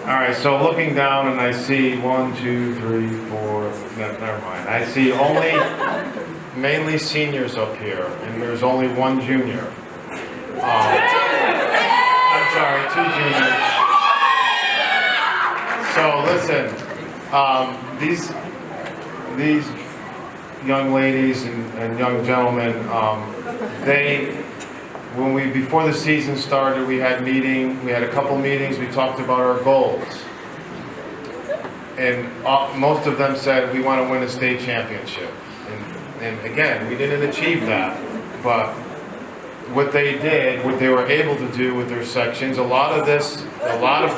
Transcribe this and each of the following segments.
All right, so looking down and I see 1, 2, 3, 4, no, never mind. I see only mainly seniors up here, and there's only one junior. I'm sorry, 2 juniors. So listen, these young ladies and young gentlemen, before the season started, we had a couple meetings, we talked about our goals. And most of them said, we want to win a state championship. And again, we didn't achieve that, but what they were able to do with their sections, a lot of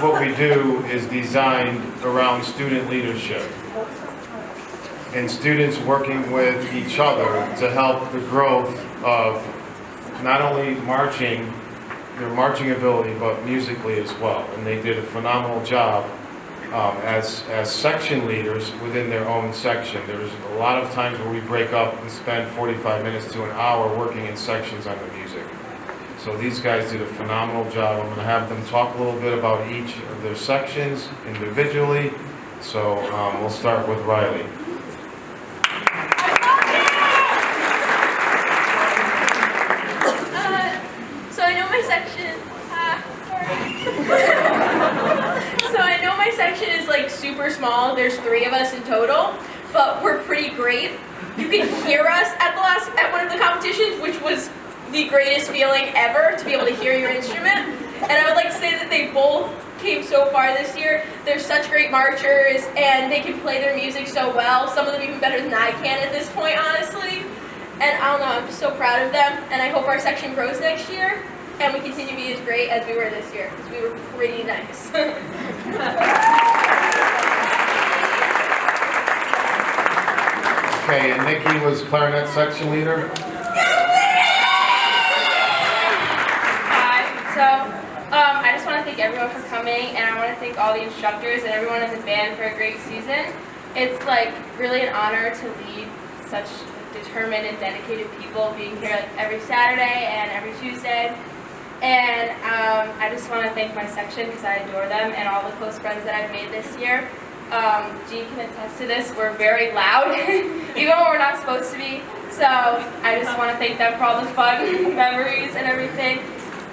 what we do is designed around student leadership. And students working with each other to help the growth of not only their marching ability, but musically as well. And they did a phenomenal job as section leaders within their own section. There's a lot of times where we break up and spend 45 minutes to an hour working in sections on the music. So these guys did a phenomenal job. I'm going to have them talk a little bit about each of their sections individually. So we'll start with Riley. Section is like super small. There's 3 of us in total, but we're pretty great. You can hear us at one of the competitions, which was the greatest feeling ever, to be able to hear your instrument. And I would like to say that they both came so far this year. They're such great marchers, and they can play their music so well. Some of them even better than I can at this point, honestly. And I don't know, I'm just so proud of them, and I hope our section grows next year. And we continue to be as great as we were this year, because we were pretty nice. Okay, and Nikki was clarinet section leader. Hi, so I just want to thank everyone for coming, and I want to thank all the instructors and everyone in the band for a great season. It's like really an honor to lead such determined and dedicated people, being here like every Saturday and every Tuesday. And I just want to thank my section because I adore them and all the close friends that I've made this year. Jean can attest to this. We're very loud, even when we're not supposed to be. So I just want to thank them for all the fun memories and everything.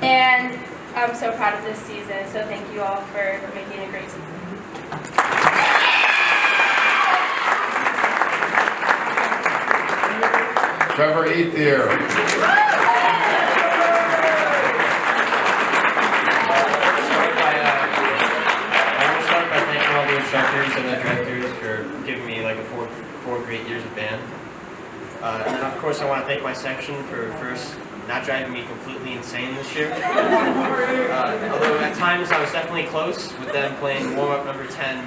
And I'm so proud of this season. So thank you all for making it a great season. Trevor Ethier. Instructors and the directors for giving me like four great years of band. And of course I want to thank my section for first not driving me completely insane this year. Although at times I was definitely close with them playing warm-up number 10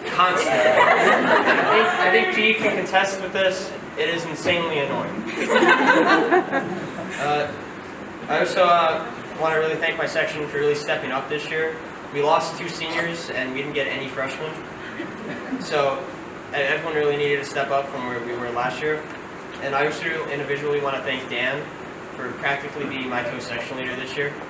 constantly. I think G can contest with this. It is insanely annoying. I also want to really thank my section for really stepping up this year. We lost 2 seniors and we didn't get any freshmen. So everyone really needed to step up from where we were last year. And I also individually want to thank Dan for practically being my co-section leader this year. This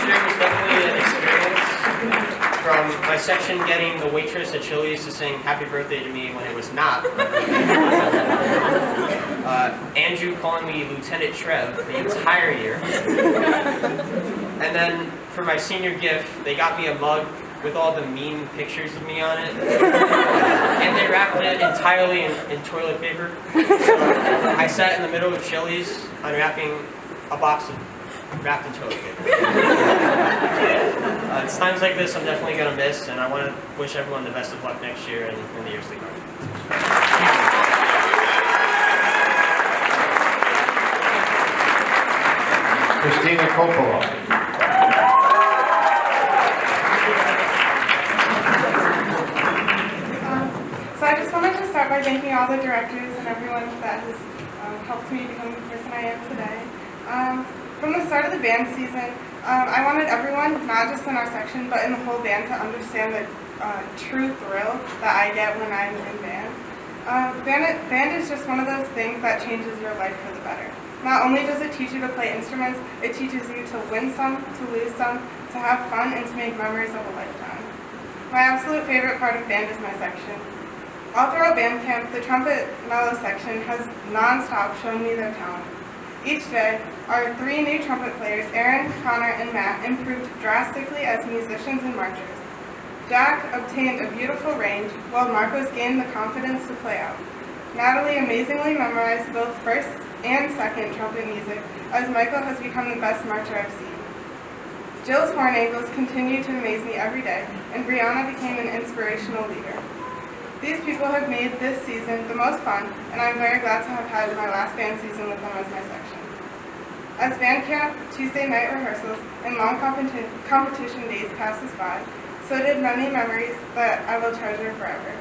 year was definitely an experience. From my section getting the waitress at Chili's to sing happy birthday to me when it was not. Andrew calling me Lieutenant Trev the entire year. And then for my senior gift, they got me a mug with all the mean pictures of me on it. And they wrapped it entirely in toilet paper. So I sat in the middle of Chili's unwrapping a box wrapped in toilet paper. It's times like this I'm definitely going to miss, and I want to wish everyone the best of luck next year and in the years to come. Christina Coppola. So I just wanted to start by thanking all the directors and everyone that has helped me become the person I am today. From the start of the band season, I wanted everyone, not just in our section, but in the whole band, to understand the true thrill that I get when I'm in band. Band is just one of those things that changes your life for the better. Not only does it teach you to play instruments, it teaches you to win some, to lose some, to have fun, and to make memories of a lifetime. My absolute favorite part of band is my section. All throughout band camp, the trumpet mellow section has non-stop shown me their talent. Each day, our 3 new trumpet players, Aaron, Connor, and Matt, improved drastically as musicians and marchers. Jack obtained a beautiful range, while Marcos gained the confidence to play out. Natalie amazingly memorized both first and second trumpet music, as Michael has become the best marcher I've seen. Jill's horn angles continue to amaze me every day, and Brianna became an inspirational leader. These people have made this season the most fun, and I'm very glad to have had my last band season with them as my section. As band camp, Tuesday night rehearsals, and long competition days passes by, so did many memories that I will treasure forever.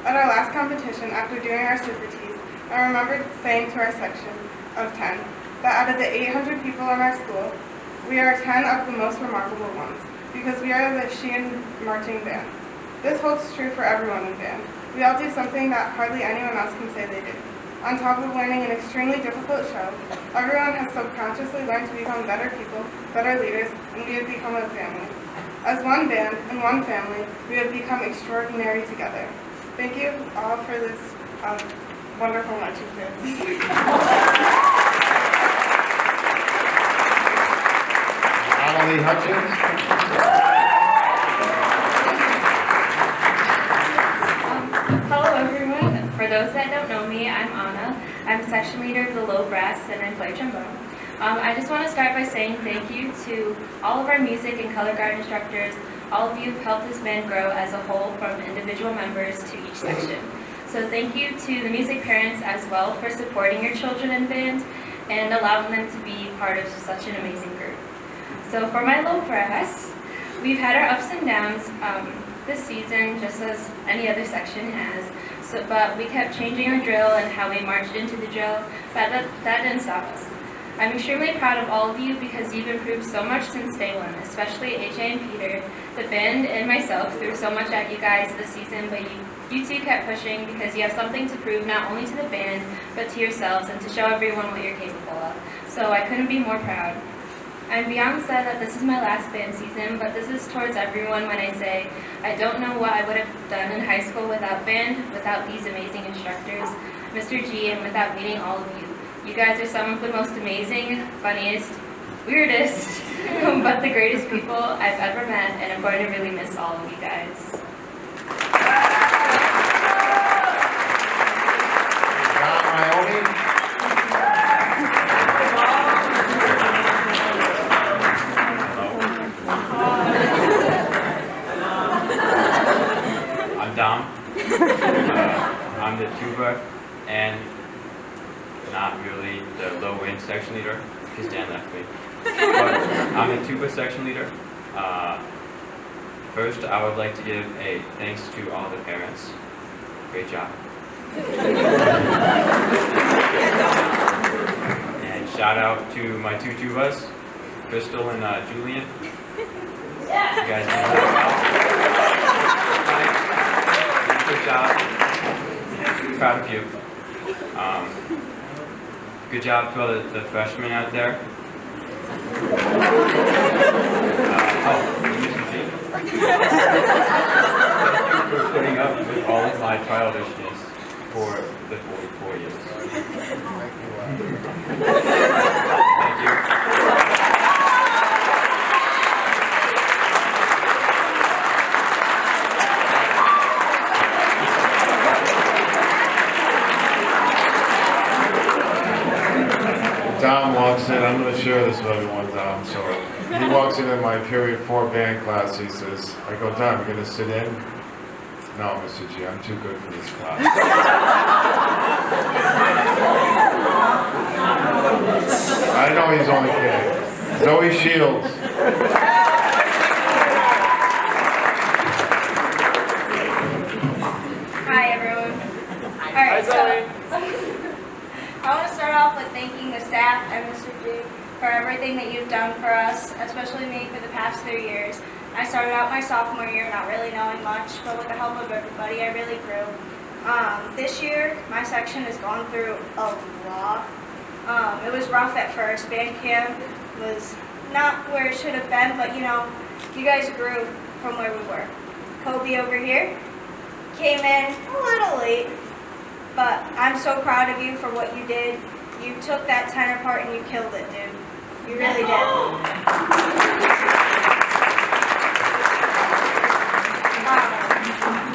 At our last competition, after doing our super tees, I remembered saying to our section of 10 that out of the 800 people in our school, we are 10 of the most remarkable ones, because we are the Sheehan marching band. This holds true for everyone in band. We all do something that hardly anyone else can say they do. On top of learning an extremely difficult show, everyone has subconsciously learned to become better people, better leaders, and we have become a family. As one band and one family, we have become extraordinary together. Thank you all for this wonderful marching band. Annalie Hutchins. Hello everyone. For those that don't know me, I'm Anna. I'm section leader of the low brass and I play trombone. I just want to start by saying thank you to all of our music and color guard instructors. All of you have helped this band grow as a whole, from individual members to each section. So thank you to the music parents as well for supporting your children in band and allowing them to be part of such an amazing group. So for my low brass, we've had our ups and downs this season, just as any other section has. But we kept changing our drill and how we marched into the drill, but that didn't stop us. I'm extremely proud of all of you because you've improved so much since day one, especially AJ and Peter. The band and myself threw so much at you guys this season, but you two kept pushing because you have something to prove not only to the band, but to yourselves and to show everyone what you're capable of. So I couldn't be more proud. I'm beyond sad that this is my last band season, but this is towards everyone when I say I don't know what I would have done in high school without band, without these amazing instructors, Mr. G, and without meeting all of you. You guys are some of the most amazing, funniest, weirdest, but the greatest people I've ever met, and I'm going to really miss all of you guys. I'm Dom. I'm the tuba and not really the low end section leader because Dan left me. But I'm the tuba section leader. First, I would like to give a thanks to all the parents. Great job. And shout out to my 2 tubas, Crystal and Julian. You guys know good job. Proud of you. Good job to all the freshmen out there. Mr. G. Thank you for putting up with all of my childishness for the 44 years. Thank you. Dom walks in, I'm going to share this with everyone, Dom. So he walks in my period 4 band class. He says, I go, Dom, you're going to sit in? No, Mr. G, I'm too good for this class. I know he's only kidding. Zoe Shields. Hi, everyone. All right, so I want to start off with thanking the staff and Mr. G for everything that you've done for us, especially me for the past 3 years. I started out my sophomore year not really knowing much, but with the help of everybody, I really grew. This year, my section has gone through a lot, It was rough at first. Band camp was not where it should have been, but you know, you guys grew from where we were. Kobe over here came in a little late, but I'm so proud of you for what you did. You took that tenor part and you killed it, dude. You really did.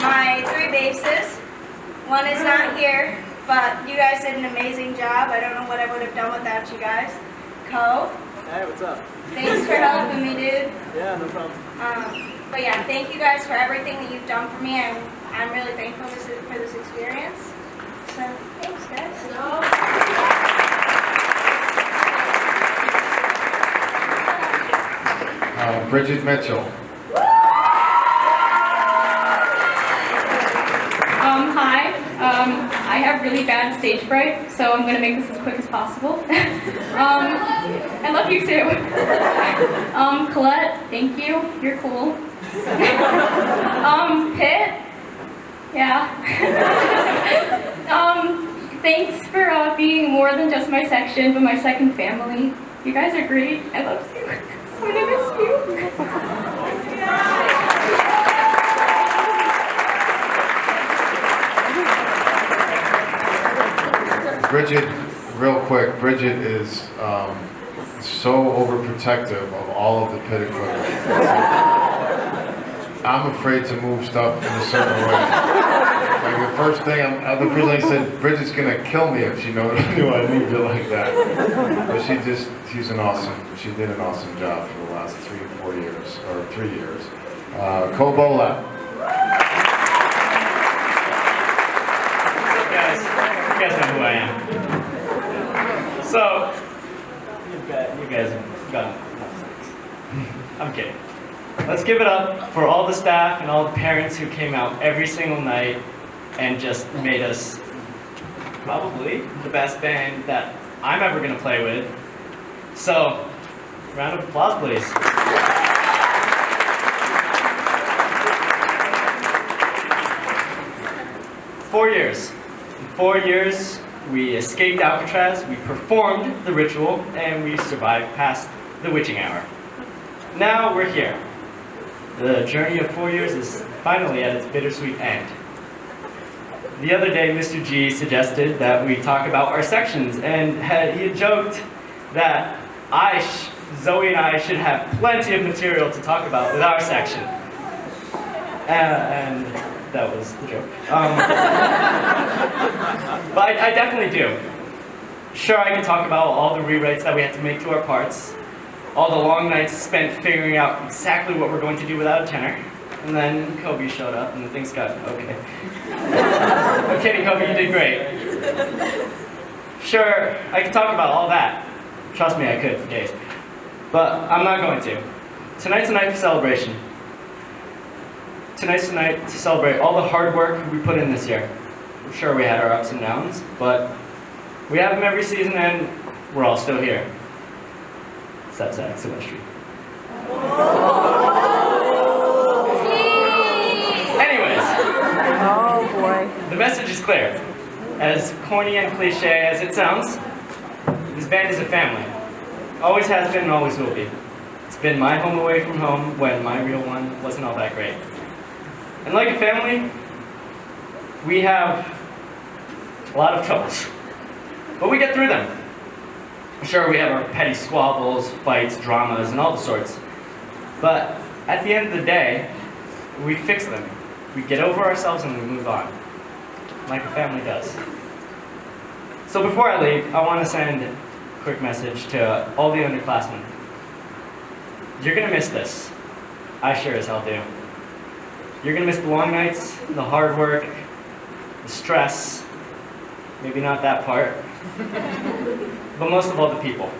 My three basses, one is not here, but you guys did an amazing job. I don't know what I would have done without you guys. Co, Hey, what's up? thanks for helping me, dude. Yeah, no problem. But yeah, thank you guys for everything that you've done for me. I'm really thankful for this experience. So, thanks, guys. Bridget Mitchell. Hi. I have really bad stage fright, so I'm going to make this as quick as possible. I love you too. Colette, thank you. You're cool. Pitt, yeah. Thanks for being more than just my section, but my second family. You guys are great. I love you. I'm gonna miss you. Bridget, real quick, Bridget is so overprotective of all of the pit equipment. I'm afraid to move stuff in a certain way. Like the first thing I said, Bridget's gonna kill me if she knew I moved it like that. But she did an awesome job for the last 3 or 4 years, or 3 years. Kobola. You guys know who I am. So, you guys have gotten I'm kidding. Let's give it up for all the staff and all the parents who came out every single night and just made us probably the best band that I'm ever going to play with. So, round of applause, please. 4 years. In 4 years, we escaped Alcatraz, we performed the ritual, and we survived past the witching hour. Now we're here. The journey of 4 years is finally at its bittersweet end. The other day, Mr. G suggested that we talk about our sections, and he had joked that Zoe and I should have plenty of material to talk about with our section. And that was the joke. But I definitely do. Sure, I can talk about all the rewrites that we had to make to our parts, all the long nights spent figuring out exactly what we're going to do without a tenor, and then Kobe showed up and things got okay. I'm kidding, Kobe, you did great. Sure, I can talk about all that. Trust me, I could for days. But I'm not going to. Tonight's a night for celebration. Tonight's the night to celebrate all the hard work we put in this year. I'm sure we had our ups and downs, but we have them every season and we're all still here. That's symmetry. Anyways. Oh boy. The message is clear. As corny and cliche as it sounds, this band is a family. Always has been and always will be. It's been my home away from home when my real one wasn't all that great. And like a family, we have a lot of troubles. But we get through them. Sure, we have our petty squabbles, fights, dramas, and all the sorts. But at the end of the day, we fix them. We get over ourselves and we move on. Like a family does. So before I leave, I want to send a quick message to all the underclassmen. You're going to miss this. I sure as hell do. You're going to miss the long nights, the hard work, the stress, maybe not that part, but most of all the people.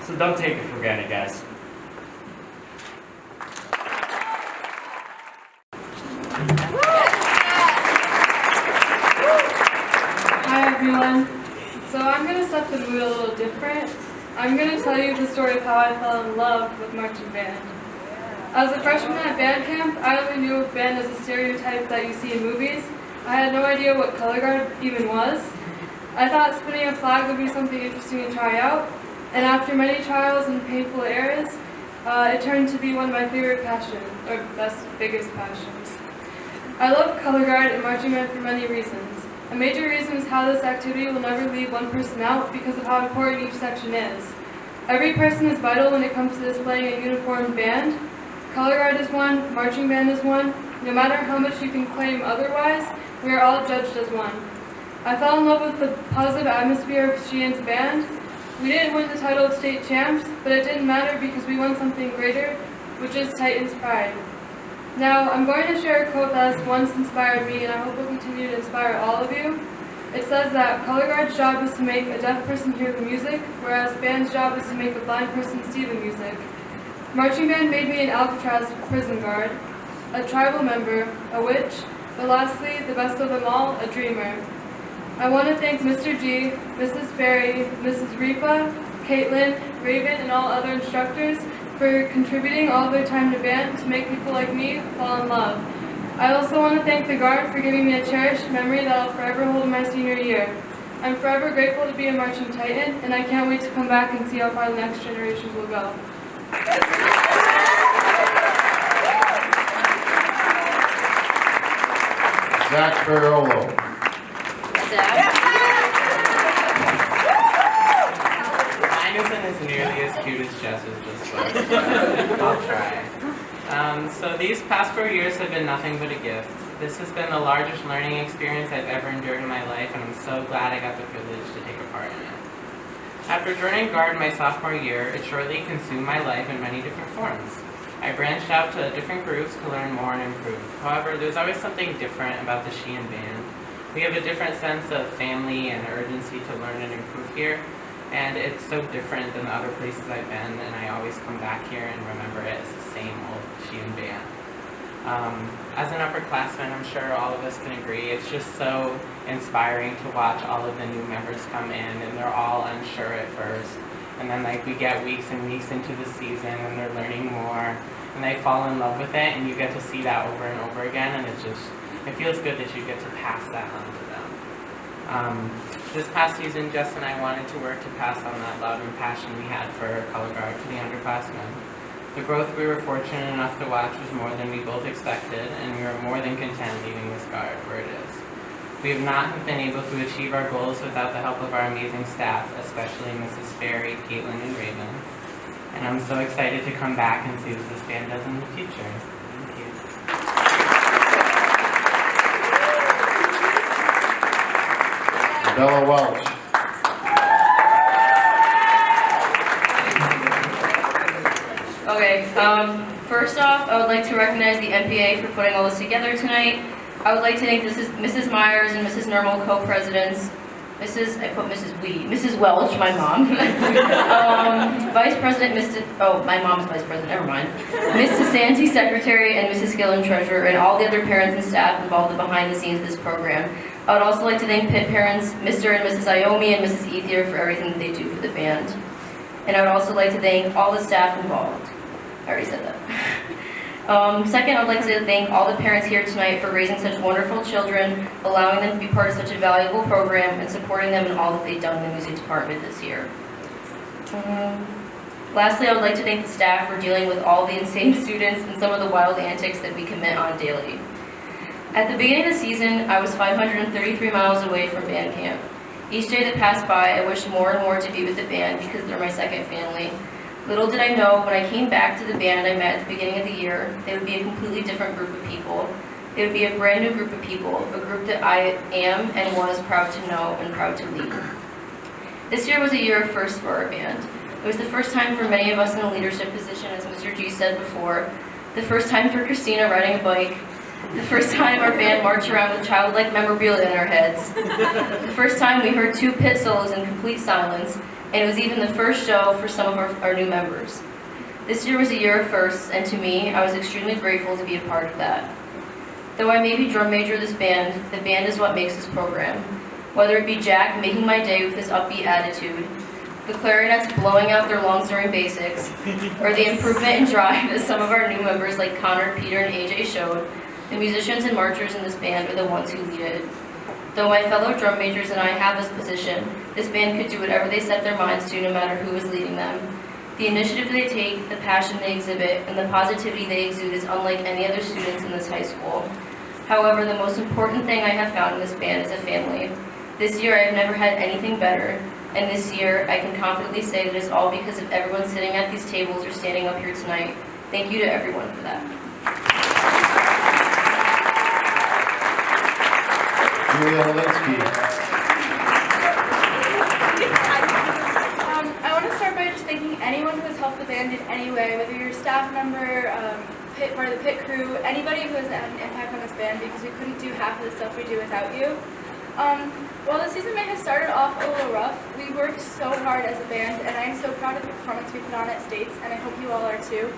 So don't take it for granted, guys. Hi everyone. So I'm going to set the mood a little different. I'm going to tell you the story of how I fell in love with marching band. As a freshman at band camp, I only knew of band as a stereotype that you see in movies. I had no idea what color guard even was. I thought spinning a flag would be something interesting to try out, and after many trials and painful errors, it turned to be one of my favorite passions, or biggest passions. I love color guard and marching band for many reasons. A major reason is how this activity will never leave one person out because of how important each section is. Every person is vital when it comes to displaying a uniformed band. Color guard is one, marching band is one. No matter how much you can claim otherwise, we are all judged as one. I fell in love with the positive atmosphere of Sheehan's band. We didn't win the title of state champs, but it didn't matter because we won something greater, which is Titan's pride. Now, I'm going to share a quote that has once inspired me, and I hope will continue to inspire all of you. It says that color guard's job is to make a deaf person hear the music, whereas band's job is to make a blind person see the music. Marching band made me an Alcatraz prison guard, a tribal member, a witch, but lastly, the best of them all, a dreamer. I want to thank Mr. G, Mrs. Berry, Mrs. Ripa, Caitlin, Raven, and all other instructors for contributing all their time to band to make people like me fall in love. I also want to thank the Guard for giving me a cherished memory that I'll forever hold in my senior year. I'm forever grateful to be a marching Titan, and I can't wait to come back and see how far the next generations will go. Zach Ferrolo. Mine isn't as nearly as cute as Jess's, just like, I'll try. So these past 4 years have been nothing but a gift. This has been the largest learning experience I've ever endured in my life, and I'm so glad I got the privilege to take a part in it. After joining Guard my sophomore year, it shortly consumed my life in many different forms. I branched out to different groups to learn more and improve. However, there's always something different about the Sheehan band. We have a different sense of family and urgency to learn and improve here, and it's so different than the other places I've been, and I always come back here and remember it as the same old Sheehan band. As an upperclassman, I'm sure all of us can agree, it's just so inspiring to watch all of the new members come in, and they're all unsure at first. And then we get weeks and weeks into the season, and they're learning more, and they fall in love with it, and you get to see that over and over again, and it feels good that you get to pass that on to them. This past season, Jess and I wanted to work to pass on that love and passion we had for color guard to the underclassmen. The growth we were fortunate enough to watch was more than we both expected, and we were more than content leaving this guard where it is. We have not been able to achieve our goals without the help of our amazing staff, especially Mrs. Sperry, Caitlin, and Raven. And I'm so excited to come back and see what this band does in the future. Thank you. Bella Welch. Okay, first off, I would like to recognize the MPA for putting all this together tonight. I would like to thank Mrs. Myers and Mrs. Normal, co-presidents, Mrs. Welch, my mom, Vice President, my mom's Vice President, never mind, Mrs. Santi, Secretary, and Mrs. Gillen, Treasurer, and all the other parents and staff involved behind the scenes of this program. I would also like to thank Pitt parents, Mr. and Mrs. Iomi and Mrs. Ethier for everything that they do for the band. And I would also like to thank all the staff involved. I already said that. Second, I'd like to thank all the parents here tonight for raising such wonderful children, allowing them to be part of such a valuable program, and supporting them in all that they've done in the music department this year. Lastly, I would like to thank the staff for dealing with all the insane students and some of the wild antics that we commit on daily. At the beginning of the season, I was 533 miles away from band camp. Each day that passed by, I wished more and more to be with the band because they're my second family. Little did I know, when I came back to the band I met at the beginning of the year, they would be a completely different group of people. It would be a brand new group of people, a group that I am and was proud to know and proud to lead. This year was a year of firsts for our band. It was the first time for many of us in a leadership position, as Mr. G said before, the first time for Christina riding a bike, the first time our band marched around with childlike memorabilia in our heads, the first time we heard 2 pit solos in complete silence, and it was even the first show for some of our new members. This year was a year of firsts, and to me, I was extremely grateful to be a part of that. Though I may be drum major of this band, the band is what makes this program. Whether it be Jack making my day with his upbeat attitude, the clarinets blowing out their lungs during basics, or the improvement in drive that some of our new members like Connor, Peter, and AJ showed, the musicians and marchers in this band are the ones who lead it. Though my fellow drum majors and I have this position, this band could do whatever they set their minds to no matter who is leading them. The initiative they take, the passion they exhibit, and the positivity they exude is unlike any other students in this high school. However, the most important thing I have found in this band is a family. This year I have never had anything better, and this year I can confidently say that it's all because of everyone sitting at these tables or standing up here tonight. Thank you to everyone for that. Julia Holinsky. I want to start by just thanking anyone who has helped the band in any way, whether you're a staff member, part of the pit crew, anybody who has had an impact on this band, because we couldn't do half of the stuff we do without you. While the season may have started off a little rough, we worked so hard as a band, and I'm so proud of the performance we put on at States, and I hope you all are too,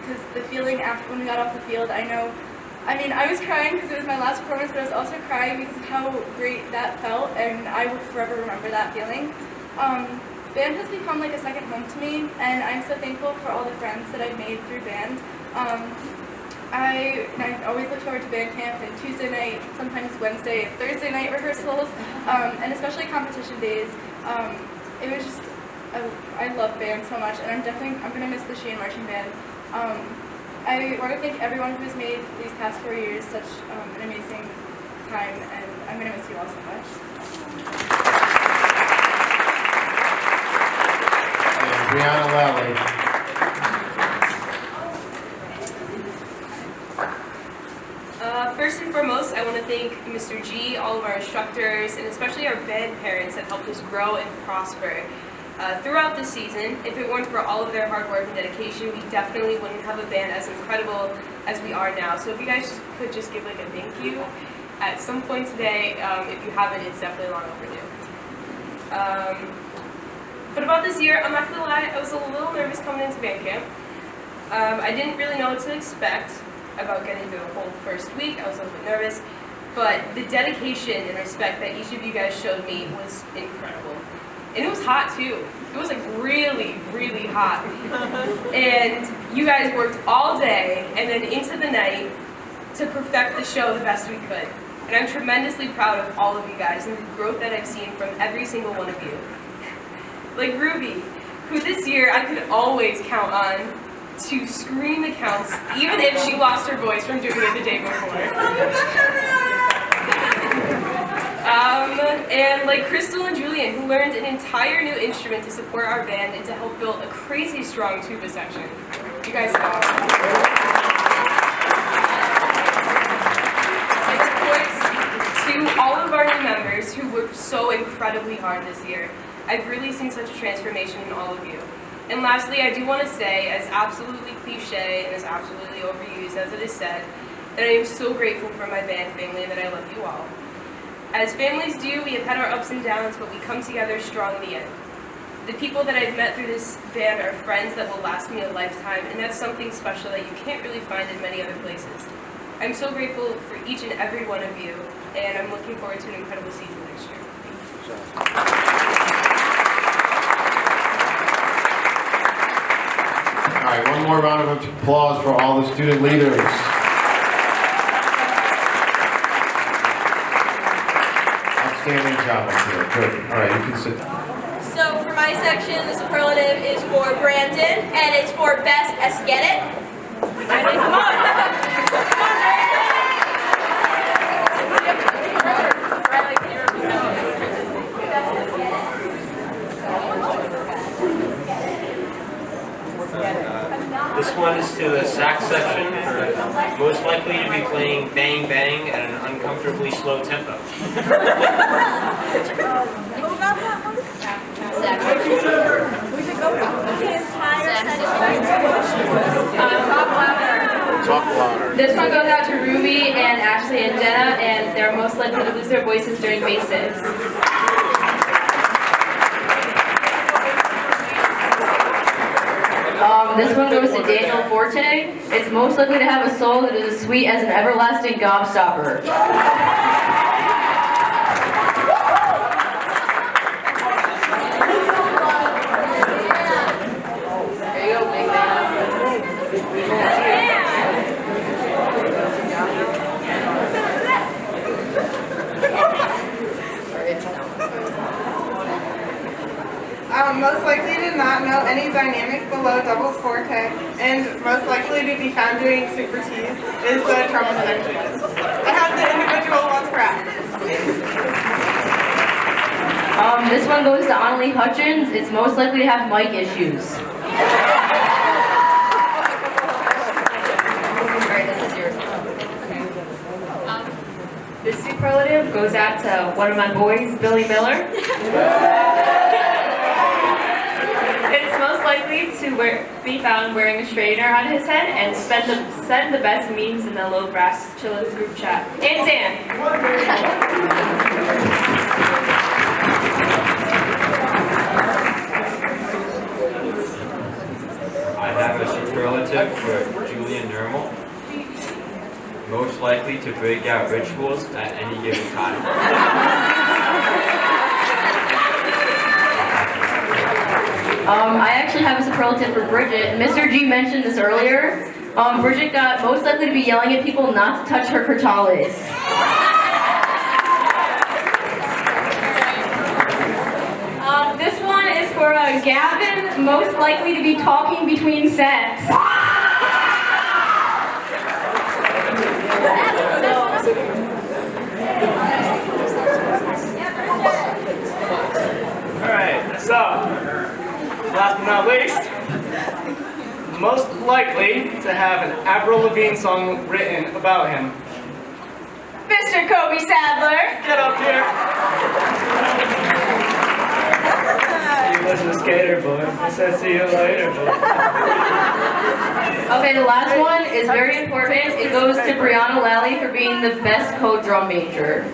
because the feeling after when we got off the field, I was crying because it was my last performance, but I was also crying because of how great that felt, and I will forever remember that feeling. Band has become like a second home to me, and I'm so thankful for all the friends that I've made through band. I always look forward to band camp and Tuesday night, sometimes Wednesday and Thursday night rehearsals, and especially competition days. It was just, I love band so much, and I'm going to miss the Sheehan Marching Band. I want to thank everyone who has made these past 4 years such an amazing time, and I'm going to miss you all so much. And Brianna Lally. First and foremost, I want to thank Mr. G, all of our instructors, and especially our band parents that helped us grow and prosper throughout the season. If it weren't for all of their hard work and dedication, we definitely wouldn't have a band as incredible as we are now. So if you guys could just give like a thank you at some point today, if you haven't, it's definitely long overdue. But about this year, I'm not going to lie, I was a little nervous coming into band camp. I didn't really know what to expect about getting through the whole first week. I was a little bit nervous, but the dedication and respect that each of you guys showed me was incredible. And it was hot too. It was like really, really hot. And you guys worked all day and then into the night to perfect the show the best we could. And I'm tremendously proud of all of you guys and the growth that I've seen from every single one of you. Like Ruby, who this year I could always count on to scream the counts, even if she lost her voice from doing it the day before. And like Crystal and Julian, who learned an entire new instrument to support our band and to help build a crazy strong tuba section. You guys know. And of course, to all of our new members who worked so incredibly hard this year. I've really seen such a transformation in all of you. And lastly, I do want to say, as absolutely cliche and as absolutely overused as it is said, that I am so grateful for my band family and that I love you all. As families do, we have had our ups and downs, but we come together strong in the end. The people that I've met through this band are friends that will last me a lifetime, and that's something special that you can't really find in many other places. I'm so grateful for each and every one of you, and I'm looking forward to an incredible season next year. All right, one more round of applause for all the student leaders. Outstanding job up here. Good. All right, you can sit down. So for my section, the superlative is for Brandon, and it's for best aesthetic. Brandon, come on! This one is to the sax section, for most likely to be playing Bang Bang at an uncomfortably slow tempo. Talk louder. This one goes out to Ruby and Ashley and Jenna, and they're most likely to lose their voices during bases. This one goes to Daniel Forte. It's most likely to have a soul that is as sweet as an everlasting gobstopper. There you go, big man. Most likely to not know any dynamic below double forte, and most likely to be found doing super T's is the trumpet section. I have the individual ones for after. This one goes to Annalie Hutchins. It's most likely to have mic issues. Alright, this is yours. This superlative goes out to one of my boys, Billy Miller. It's most likely to be found wearing a straightener on his head and send the best memes in the Low Brass Chillins group chat. And Dan. I have a superlative for Julian Nermal. Most likely to break out rituals at any given time. I actually have a superlative for Bridget. Mr. G mentioned this earlier. Bridget got most likely to be yelling at people not to touch her crotales. This one is for Gavin, most likely to be talking between sets. Alright, so, last but not least, most likely to have an Avril Lavigne song written about him. Mr. Kobe Sadler. Get up here! He was a skater boy. I said see you later, boy. Okay, the last one is very important. It goes to Brianna Lally for being the best co-drum major.